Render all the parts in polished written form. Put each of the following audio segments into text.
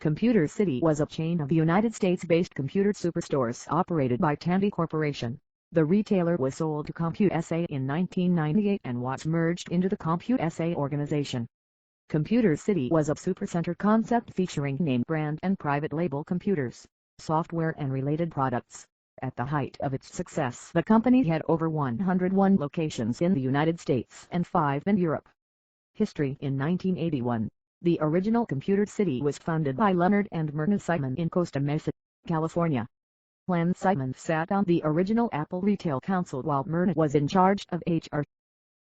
Computer City was a chain of United States-based computer superstores operated by Tandy Corporation. The retailer was sold to CompUSA in 1998 and was merged into the CompUSA organization. Computer City was a supercenter concept featuring name brand and private label computers, software and related products. At the height of its success, the company had over 101 locations in the United States and 5 in Europe. History. In 1981, the original Computer City was founded by Leonard and Myrna Simon in Costa Mesa, California. Len Simon sat on the original Apple Retail Council while Myrna was in charge of HR.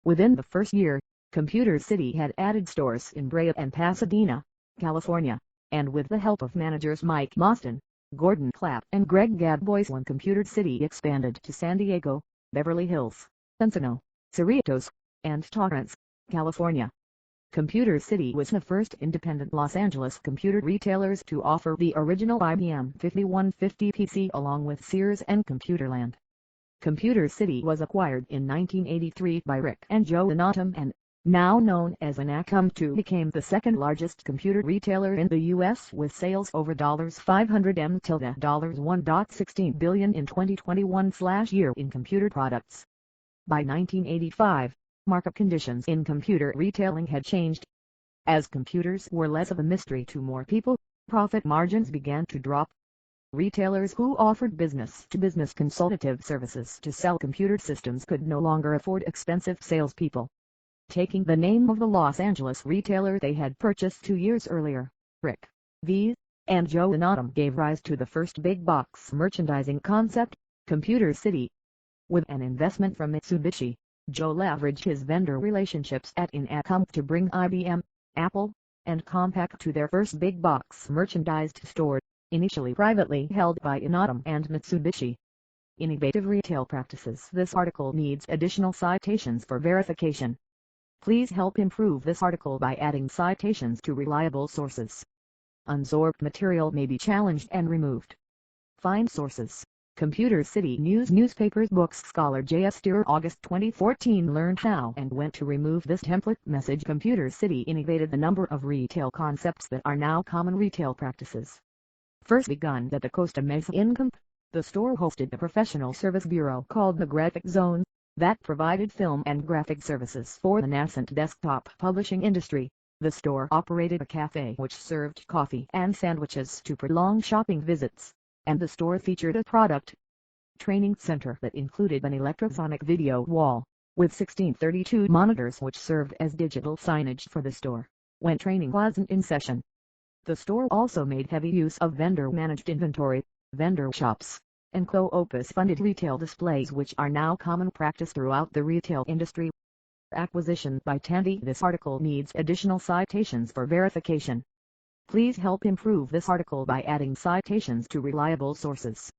Within the first year, Computer City had added stores in Brea and Pasadena, California, and with the help of managers Mike Mostyn, Gordon Clapp and Greg Gadbois, when Computer City expanded to San Diego, Beverly Hills, Encino, Cerritos, and Torrance, California. Computer City was the first independent Los Angeles computer retailers to offer the original IBM 5150 PC along with Sears and Computerland. Computer City was acquired in 1983 by Rick and Joe Donatum and, now known as Enacom II, became the second largest computer retailer in the U.S. with sales over $500 billion in 2021/year in computer products. By 1985, market conditions in computer retailing had changed. As computers were less of a mystery to more people, profit margins began to drop. Retailers who offered business-to-business consultative services to sell computer systems could no longer afford expensive salespeople. Taking the name of the Los Angeles retailer they had purchased 2 years earlier, Rick, V, and Joe Donatum gave rise to the first big box merchandising concept, Computer City. With an investment from Mitsubishi, Joe leveraged his vendor relationships at Enacom to bring IBM, Apple, and Compaq to their first big box merchandised store, initially privately held by Enacom and Mitsubishi. Innovative retail practices. This article needs additional citations for verification. Please help improve this article by adding citations to reliable sources. Unsorbed material may be challenged and removed. Find sources. Computer City News Newspapers Books Scholar J.S. Steer August 2014 learned how and when to remove this template message. Computer City innovated a number of retail concepts that are now common retail practices. First begun at the Costa Mesa Income, the store hosted a professional service bureau called the Graphic Zone, that provided film and graphic services for the nascent desktop publishing industry. The store operated a cafe which served coffee and sandwiches to prolong shopping visits, and the store featured a product training center that included an electrosonic video wall, with 1632 monitors which served as digital signage for the store, when training wasn't in session. The store also made heavy use of vendor-managed inventory, vendor shops, and co-opus-funded retail displays which are now common practice throughout the retail industry. Acquisition by Tandy. This article needs additional citations for verification. Please help improve this article by adding citations to reliable sources.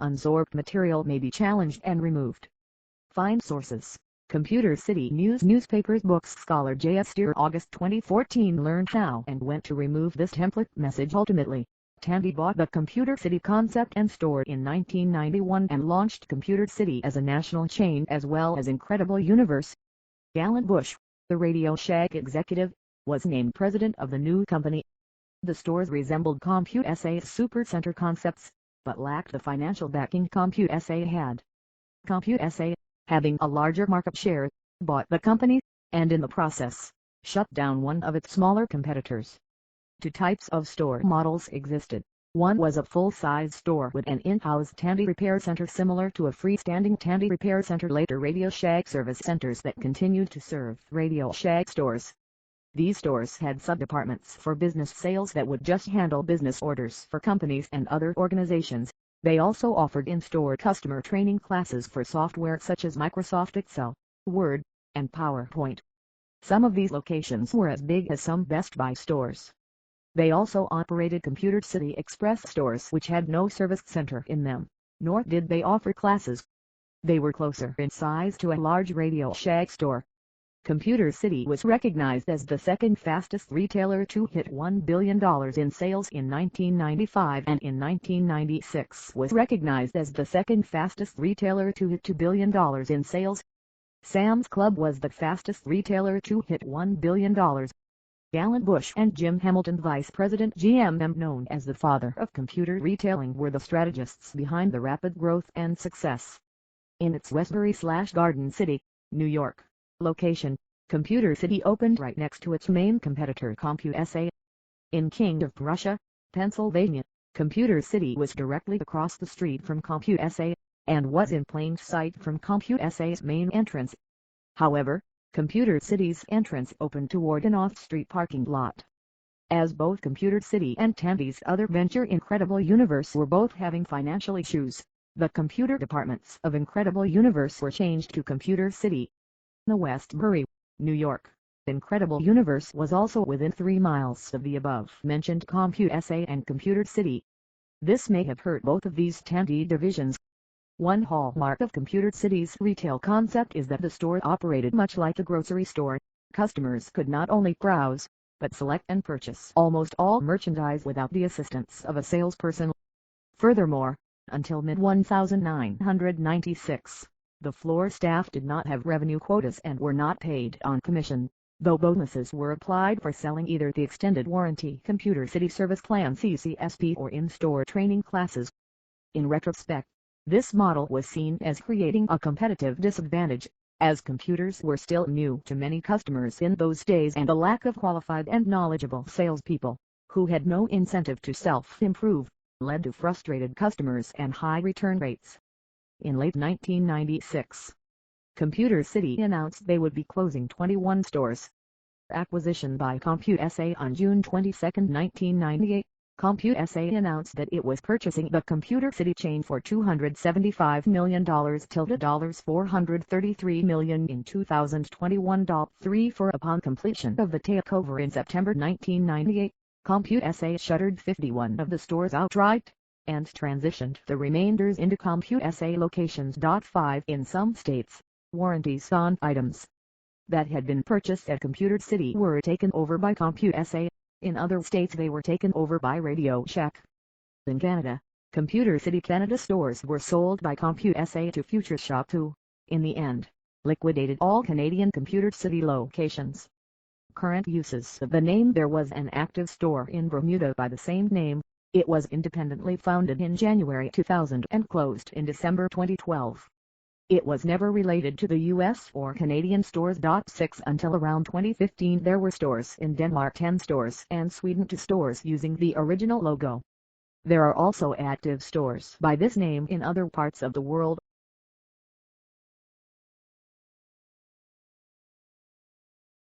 Unsorbed material may be challenged and removed. Find sources. Computer City News Newspapers Books Scholar J.S. Steer August 2014 learned how and when to remove this template message. Ultimately, Tandy bought the Computer City concept and store in 1991 and launched Computer City as a national chain as well as Incredible Universe. Alan Bush, the Radio Shack executive, was named president of the new company. The stores resembled CompUSA's supercenter concepts, but lacked the financial backing CompUSA had. CompUSA, having a larger market share, bought the company, and in the process, shut down one of its smaller competitors. Two types of store models existed. One was a full-size store with an in-house Tandy Repair Center similar to a freestanding Tandy Repair Center. Later Radio Shack service centers that continued to serve Radio Shack stores. These stores had sub-departments for business sales that would just handle business orders for companies and other organizations. They also offered in-store customer training classes for software such as Microsoft Excel, Word, and PowerPoint. Some of these locations were as big as some Best Buy stores. They also operated Computer City Express stores which had no service center in them, nor did they offer classes. They were closer in size to a large Radio Shack store. Computer City was recognized as the second fastest retailer to hit $1 billion in sales in 1995 and in 1996 was recognized as the second fastest retailer to hit $2 billion in sales. Sam's Club was the fastest retailer to hit $1 billion. Alan Bush and Jim Hamilton, Vice President GM, known as the father of computer retailing, were the strategists behind the rapid growth and success. In its Westbury/Garden City, New York, location, Computer City opened right next to its main competitor CompUSA. In King of Prussia, Pennsylvania, Computer City was directly across the street from CompUSA, and was in plain sight from CompUSA's main entrance. However, Computer City's entrance opened toward an off-street parking lot. As both Computer City and Tandy's other venture Incredible Universe were both having financial issues, the computer departments of Incredible Universe were changed to Computer City. The Westbury, New York, Incredible Universe was also within 3 miles of the above-mentioned CompUSA and Computer City. This may have hurt both of these Tandy divisions. One hallmark of Computer City's retail concept is that the store operated much like a grocery store. Customers could not only browse, but select and purchase almost all merchandise without the assistance of a salesperson. Furthermore, until mid-1996, the floor staff did not have revenue quotas and were not paid on commission, though bonuses were applied for selling either the extended warranty Computer City Service Plan (CCSP) or in-store training classes. In retrospect, this model was seen as creating a competitive disadvantage, as computers were still new to many customers in those days, and a lack of qualified and knowledgeable salespeople, who had no incentive to self-improve, led to frustrated customers and high return rates. In late 1996, Computer City announced they would be closing 21 stores. Acquisition by CompUSA on June 22, 1998. CompUSA announced that it was purchasing the Computer City chain for $275 million till $433 million in 2021. 3 For upon completion of the takeover in September 1998, CompUSA shuttered 51 of the stores outright, and transitioned the remainders into CompUSA locations. 5 In some states, warranties on items that had been purchased at Computer City were taken over by CompUSA. In other states they were taken over by Radio Shack. In Canada, Computer City Canada stores were sold by CompUSA to Future Shop, who, in the end, liquidated all Canadian Computer City locations. Current uses of the name: there was an active store in Bermuda by the same name. It was independently founded in January 2000 and closed in December 2012. It was never related to the US or Canadian stores. 6 Until around 2015 there were stores in Denmark, 10 stores, and Sweden, 2 stores using the original logo. There are also active stores by this name in other parts of the world.